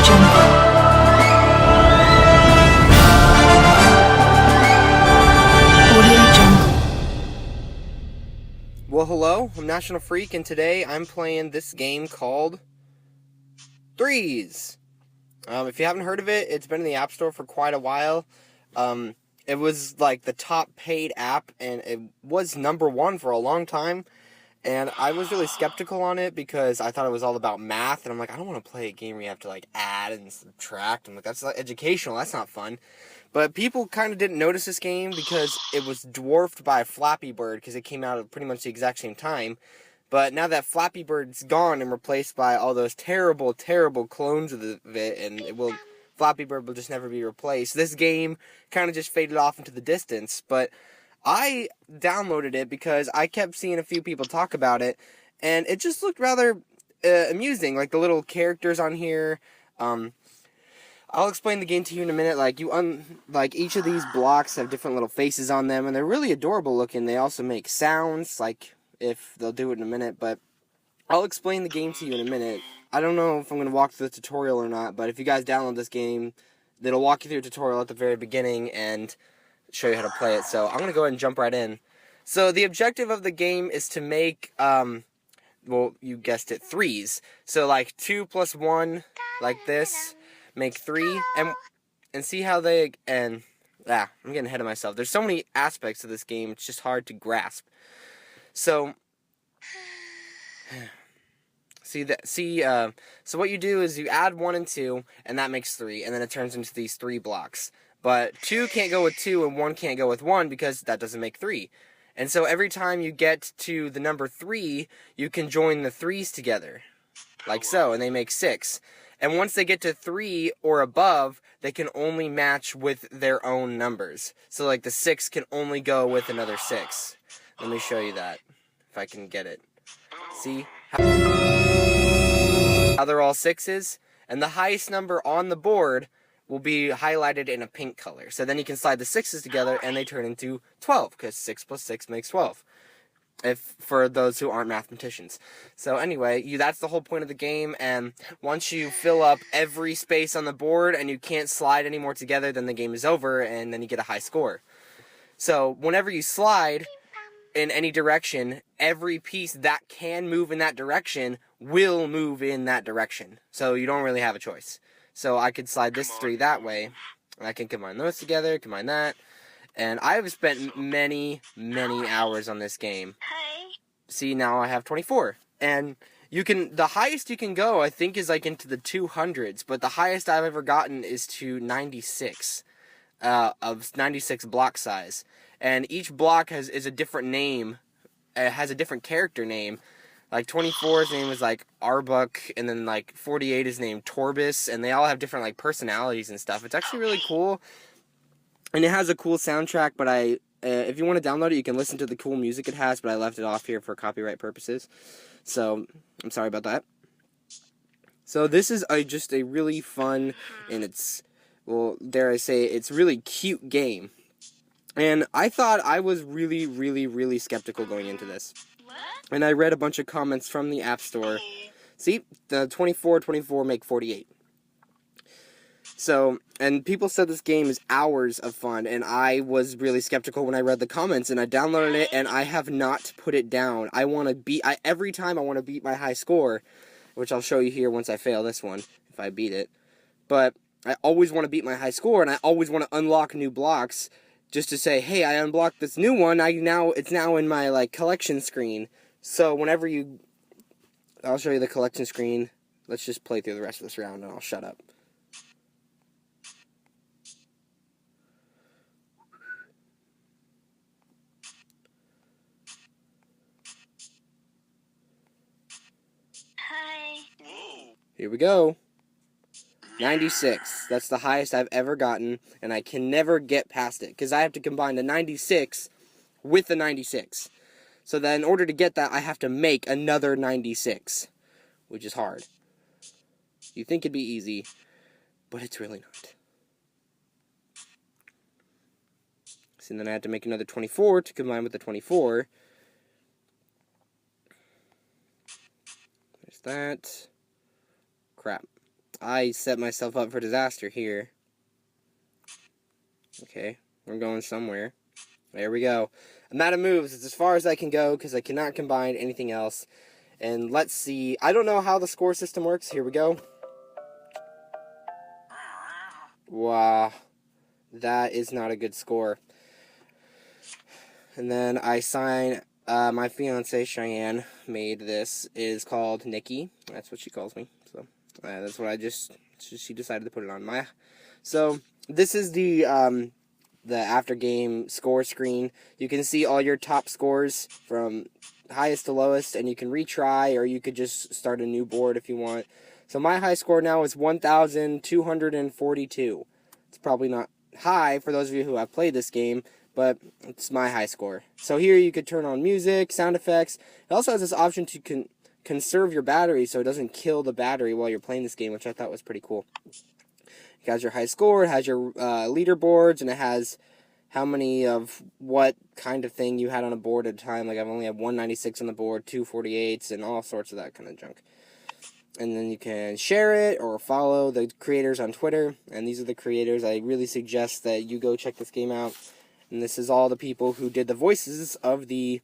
Jungle. Audio Jungle. Well, hello, I'm NationalFreak, and today I'm playing this game called Threes. If you haven't heard of it, it's been in the App Store for quite a while. It was like the top paid app, and it was #1 for a long time. And I was really skeptical on it because I thought it was all about math, and I'm like, I don't want to play a game where you have to like add and subtract. I'm like, that's like educational, that's not fun. But people kind of didn't notice this game because it was dwarfed by Flappy Bird because it came out at pretty much the exact same time. But now that Flappy Bird's gone and replaced by all those terrible, terrible clones of it, and Flappy Bird will just never be replaced. This game kind of just faded off into the distance. But I downloaded it because I kept seeing a few people talk about it, and it just looked rather amusing. Like the little characters on here. I'll explain the game to you in a minute. Like each of these blocks have different little faces on them, and they're really adorable looking. They also make sounds, like if they'll do it in a minute, but I'll explain the game to you in a minute. I don't know if I'm going to walk through the tutorial or not, but if you guys download this game, it'll walk you through a tutorial at the very beginning and show you how to play it. So I'm going to go ahead and jump right in. So the objective of the game is to make, well, you guessed it, threes. So like 2 plus 1, like this, make 3, and see how they, I'm getting ahead of myself. There's so many aspects of this game, it's just hard to grasp. So, so what you do is you add 1 and 2, and that makes 3, and then it turns into these 3 blocks. But 2 can't go with 2, and 1 can't go with 1, because that doesn't make 3. And so every time you get to the number 3, you can join the 3's together, like so, and they make 6. And once they get to 3 or above, they can only match with their own numbers. So like the 6 can only go with another 6. Let me show you that, if I can get it. See how they're all 6s? And the highest number on the board will be highlighted in a pink color. So then you can slide the 6s together and they turn into 12, because 6 plus 6 makes 12. For those who aren't mathematicians. So anyway, that's the whole point of the game, and once you fill up every space on the board and you can't slide any more together, then the game is over, and then you get a high score. So whenever you slide in any direction, every piece that can move in that direction will move in that direction. So you don't really have a choice. So I could slide this 3 that way, and I can combine those together, combine that. And I have spent many, many hours on this game. See, now I have 24. And the highest you can go, I think, is like into the 200s. But the highest I've ever gotten is to 96, of 96 block size. And each block is a different name. It has a different character name. Like 24's name is like Arbuk, and then like 48 is named Torbis, and they all have different like personalities and stuff. It's actually really cool. And it has a cool soundtrack, but if you want to download it, you can listen to the cool music it has, but I left it off here for copyright purposes. So, I'm sorry about that. So, this is just a really fun, and dare I say, it's really cute game. And I thought I was really, really, really skeptical going into this. And I read a bunch of comments from the App Store. See, the 24 make 48. So, and people said this game is hours of fun, and I was really skeptical when I read the comments, and I downloaded it, and I have not put it down. Every time I want to beat my high score, which I'll show you here once I fail this one, if I beat it. But I always want to beat my high score, and I always want to unlock new blocks, just to say, hey, I unblocked this new one, it's now in my, like, collection screen. So, I'll show you the collection screen. Let's just play through the rest of this round, and I'll shut up. Here we go. 96. That's the highest I've ever gotten, and I can never get past it, because I have to combine the 96 with the 96. So then in order to get that, I have to make another 96, which is hard. You think it'd be easy, but it's really not. So then I have to make another 24 to combine with the 24. There's that. Crap. I set myself up for disaster here. Okay, we're going somewhere. There we go. Amount of moves is as far as I can go because I cannot combine anything else. And let's see. I don't know how the score system works. Here we go. Wow. That is not a good score. And then I sign, my fiance Cheyenne made this. It is called Nikki. That's what she calls me. So that's what she decided to put it on. So this is the after game score screen. You can see all your top scores from highest to lowest, and you can retry, or you could just start a new board if you want. So my high score now is 1,242. It's probably not high for those of you who have played this game, but it's my high score. So here you could turn on music, sound effects. It also has this option to conserve your battery so it doesn't kill the battery while you're playing this game, which I thought was pretty cool. It has your high score, it has your leaderboards, and it has how many of what kind of thing you had on a board at a time. Like I've only had 196 on the board, 248s, and all sorts of that kind of junk. And then you can share it or follow the creators on Twitter. And these are the creators. I really suggest that you go check this game out. And this is all the people who did the voices of the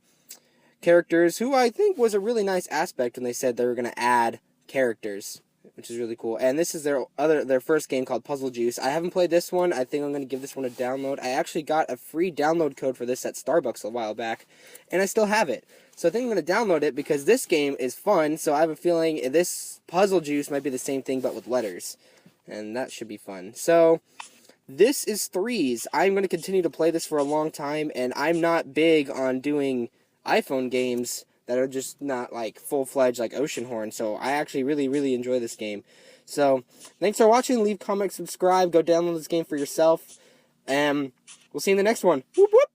characters, who I think was a really nice aspect when they said they were going to add characters, which is really cool. And this is their first game called Puzzle Juice. I haven't played this one. I think I'm going to give this one a download. I actually got a free download code for this at Starbucks a while back, and I still have it. So I think I'm going to download it because this game is fun, so I have a feeling this Puzzle Juice might be the same thing but with letters, and that should be fun. So this is Threes. I'm going to continue to play this for a long time, and I'm not big on doing iPhone games that are just not like full-fledged like Oceanhorn, so I actually really enjoy this game. So thanks for watching. Leave comments, subscribe, go download this game for yourself, and we'll see you in the next one. Whoop whoop.